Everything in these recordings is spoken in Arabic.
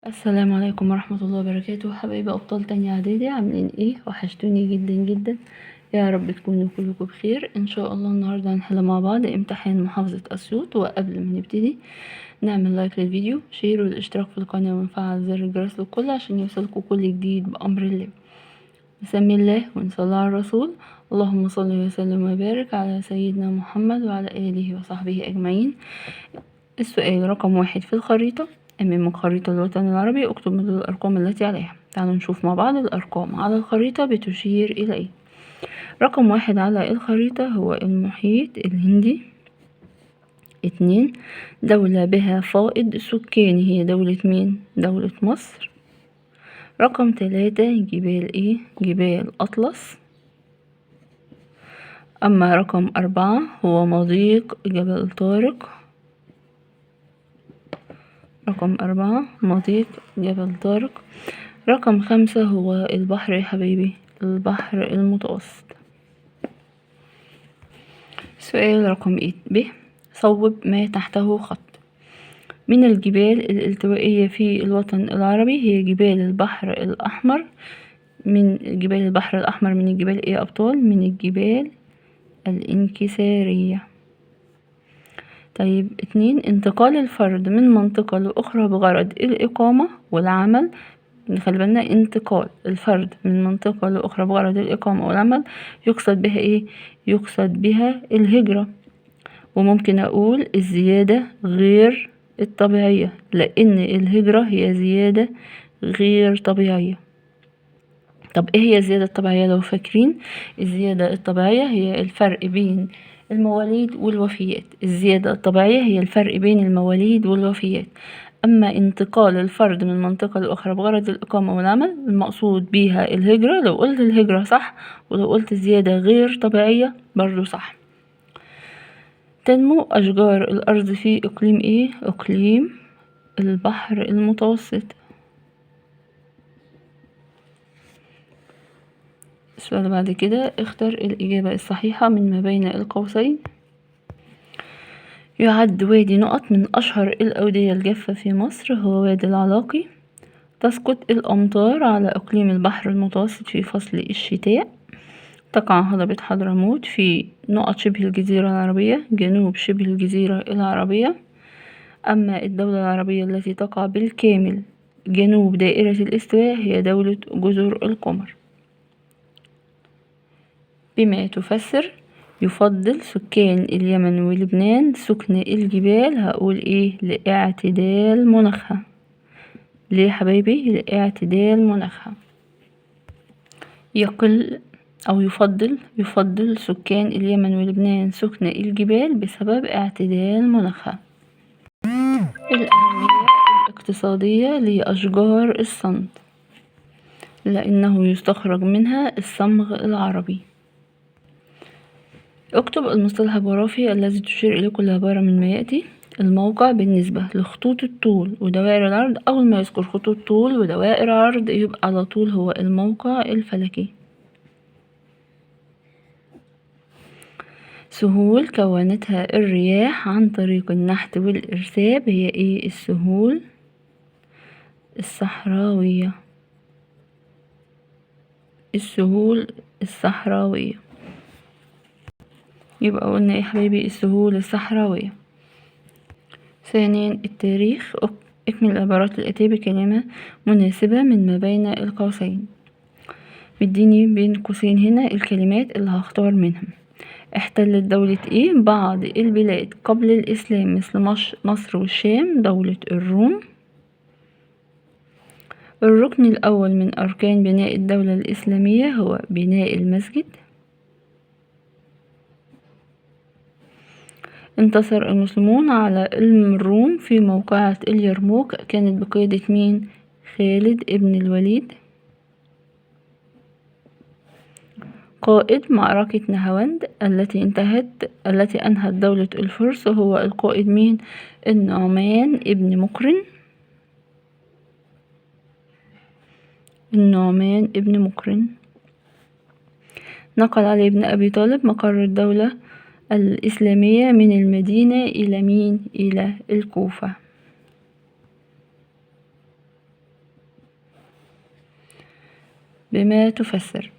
السلام عليكم ورحمة الله وبركاته. حبايبي أبطال تانية إعدادي، عاملين ايه؟ وحشتوني جدا جدا. يا رب تكونوا كلكم بخير ان شاء الله. النهاردة هنحل مع بعض امتحان محافظة أسيوط. وقبل ما نبتدي نعمل لايك للفيديو، شير والاشتراك في القناة ونفعل زر الجرس للكل عشان يوصلكوا كل جديد بأمر الله. بسم الله ونصلي على الرسول. اللهم صل وسلم وبارك على سيدنا محمد وعلى آله وصحبه أجمعين. السؤال رقم 1 في الخريطة: أمامك خريطة الوطن العربي، اكتب مثل الأرقام التي عليها. تعالوا نشوف مع بعض الأرقام على الخريطة بتشير إلى إيه. رقم 1 على الخريطة هو المحيط الهندي. 2 دولة بها فائض سكاني، هي دولة مين؟ دولة مصر. رقم 3 جبال ايه؟ جبال أطلس. أما رقم 4 هو مضيق جبل طارق. رقم 4 مضيق جبل طارق. رقم 5 هو البحر يا حبيبي، البحر المتوسط. سؤال رقم ب: صوب ما تحته خط. من الجبال الالتوائية في الوطن العربي هي جبال البحر الأحمر. من جبال البحر الأحمر من الجبال ايه يا أبطال؟ من الجبال الانكسارية. طيب 2 انتقال الفرد من منطقة لأخرى بغرض الإقامة والعمل. نخلي بالنا، انتقال الفرد من منطقة لأخرى بغرض الإقامة والعمل يقصد بها ايه؟ يقصد بها الهجرة. وممكن أقول الزيادة غير الطبيعية، لأن الهجرة هي زيادة غير طبيعية. طب ايه هي الزيادة الطبيعية؟ لو فاكرين، الزيادة الطبيعية هي الفرق بين المواليد والوفيات. الزيادة الطبيعية هي الفرق بين المواليد والوفيات. أما انتقال الفرد من منطقة لأخرى بغرض الإقامة والعمل المقصود بيها الهجرة. لو قلت الهجرة صح، ولو قلت الزيادة غير طبيعية برضو صح. تنمو أشجار الأرض في إقليم إيه؟ إقليم البحر المتوسط. السؤال بعد كده: اختر الإجابة الصحيحة من ما بين القوسين. يعد وادي نقط من أشهر الأودية الجافة في مصر، هو وادي العلاقي. تسقط الأمطار على إقليم البحر المتوسط في فصل الشتاء. تقع هضبة حضرموت في نقط شبه الجزيرة العربية، جنوب شبه الجزيرة العربية. أما الدولة العربية التي تقع بالكامل جنوب دائرة الاستواء هي دولة جزر القمر. بما تفسر: يفضل سكان اليمن ولبنان سكن الجبال. هقول ايه؟ لاعتدال مناخها. ليه حبايبي؟ لاعتدال مناخها. يقل أو يفضل سكان اليمن ولبنان سكن الجبال بسبب اعتدال مناخها. الأهمية الاقتصادية لأشجار الصمت، لأنه يستخرج منها الصمغ العربي. اكتب المصطلح الجغرافي الذي تشير إليه كل عبارة من ما يأتي. الموقع بالنسبة لخطوط الطول ودوائر العرض، أول ما يذكر خطوط طول ودوائر عرض يبقى على طول هو الموقع الفلكي. سهول كونتها الرياح عن طريق النحت والإرساب هي ايه؟ السهول الصحراوية. السهول الصحراوية. يبقى قلنا ايه حبايبي؟ السهول الصحراوية. ثانيا التاريخ. اكمل العبارات الآتية بكلمة مناسبة من ما بين القوسين. مديني بين قوسين هنا الكلمات اللي هختار منهم. احتلت دولة ايه بعض البلاد قبل الإسلام مثل مصر والشام؟ دولة الروم. الركن الأول من أركان بناء الدولة الإسلامية هو بناء المسجد. انتصر المسلمون على الروم في موقعة اليرموك، كانت بقيادة مين؟ خالد ابن الوليد. قائد معركة نهاوند التي أنهت دولة الفرس هو القائد مين؟ النعمان ابن مقرن. النعمان ابن مقرن. نقل علي بن أبي طالب مقر الدولة الإسلامية من المدينة إلى مين؟ إلى الكوفة. بما تفسر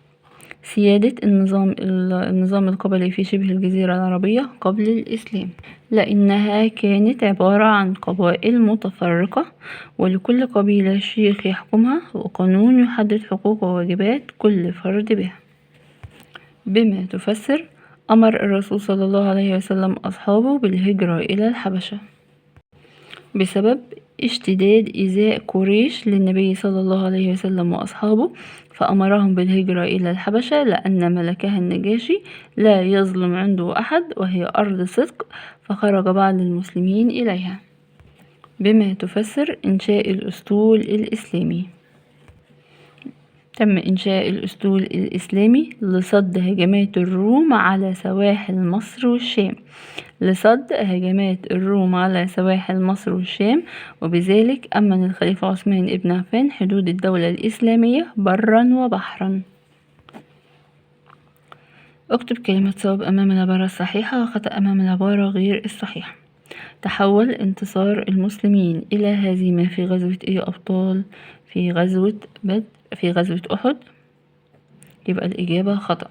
سيادة النظام القبلي في شبه الجزيرة العربية قبل الإسلام، لأنها كانت عبارة عن قبائل متفرقة ولكل قبيلة شيخ يحكمها وقانون يحدد حقوق وواجبات كل فرد بها. بما تفسر أمر الرسول صلى الله عليه وسلم أصحابه بالهجرة إلى الحبشة بسبب اشتداد إيذاء قريش للنبي صلى الله عليه وسلم وأصحابه، فأمرهم بالهجرة إلى الحبشة لأن ملكها النجاشي لا يظلم عنده أحد وهي أرض صدق، فخرج بعض المسلمين إليها. بما تفسر إنشاء الأسطول الإسلامي. تم إنشاء الأسطول الإسلامي لصد هجمات الروم على سواحل مصر والشام وبذلك أمن الخليفة عثمان بن عفان حدود الدولة الإسلامية برا وبحرا. اكتب كلمة صواب أمام العبارة الصحيحة وخطأ أمام العبارة غير الصحيحة. تحول انتصار المسلمين إلى هزيمة في غزوة أي أبطال؟ في غزوة بدر، في غزوة أحد. يبقى الإجابة خطأ.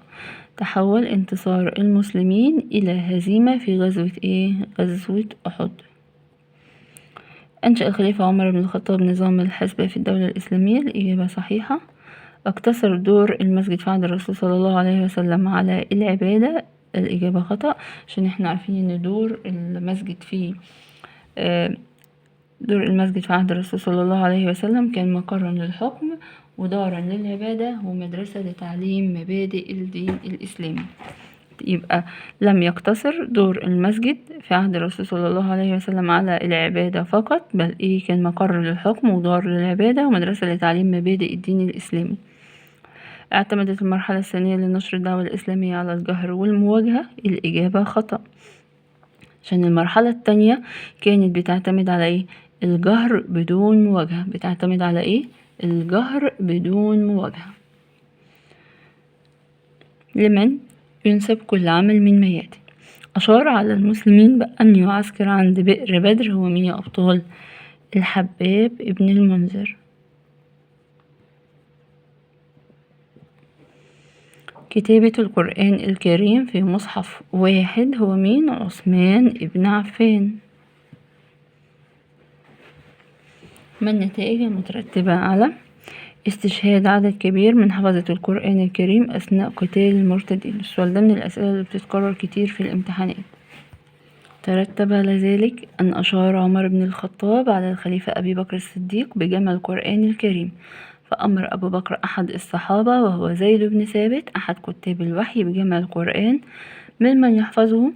تحول انتصار المسلمين إلى هزيمة في غزوة إيه؟ غزوة أحد. أنشأ الخليفة عمر بن الخطاب نظام الحسبة في الدولة الإسلامية. الإجابة صحيحة. اقتصر دور المسجد في عهد الرسول صلى الله عليه وسلم على العبادة. الإجابة خطأ، عشان احنا عارفين ان دور المسجد في عهد الرسول صلى الله عليه وسلم كان مقرا للحكم ودارا للعبادة ومدرسة لتعليم مبادئ الدين الإسلامي. يبقى لم يقتصر دور المسجد في عهد الرسول صلى الله عليه وسلم على العبادة فقط، بل كان مقر للحكم ودار للعبادة ومدرسة لتعليم مبادئ الدين الإسلامي. اعتمدت المرحلة الثانية لنشر الدعوة الإسلامية على الجهر والمواجهة. الإجابة خطأ، عشان المرحلة التانية كانت بتعتمد على الجهر بدون مواجهة. بتعتمد على الجهر بدون مواجهة. لمن ينسب كل عمل من ميات؟ أشار على المسلمين بأن يعسكر عند بئر بدر هو مين يا أبطال؟ الحباب ابن المنذر. كتابة القرآن الكريم في مصحف واحد هو مين؟ عثمان ابن عفان. ما النتائج المترتبة على استشهاد عدد كبير من حفظة القرآن الكريم أثناء قتال المرتدين؟ السؤال ده من الأسئلة اللي بتتكرر كتير في الامتحانات. ترتب على ذلك أن أشار عمر بن الخطاب على الخليفة أبي بكر الصديق بجمع القرآن الكريم، فأمر أبو بكر أحد الصحابة وهو زيد بن ثابت أحد كتاب الوحي بجمع القرآن ممن يحفظه،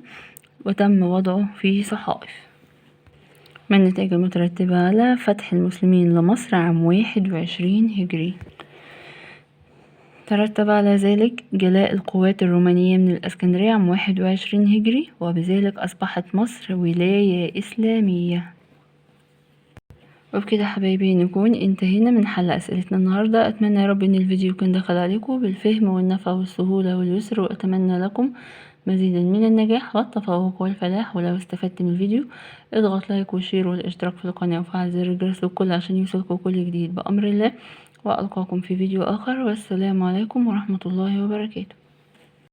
وتم وضعه في صحائف. ما النتائج المترتبة على فتح المسلمين لمصر عام 21 هجري؟ ترتب على ذلك جلاء القوات الرومانية من الإسكندرية عام 21 هجري، وبذلك أصبحت مصر ولاية إسلامية. وبكده حبايبي نكون انتهينا من حل أسئلتنا النهاردة. أتمنى يا رب إن الفيديو يكون دخل عليكم بالفهم والنفع والسهولة واليسر، وأتمنى لكم مزيدا من النجاح والتفوق والفلاح. ولو استفدت من الفيديو اضغط لايك وشير والاشتراك في القناة وفعل زر الجرس للكل عشان يوصلكم كل جديد بأمر الله، وألقاكم في فيديو آخر، والسلام عليكم ورحمة الله وبركاته.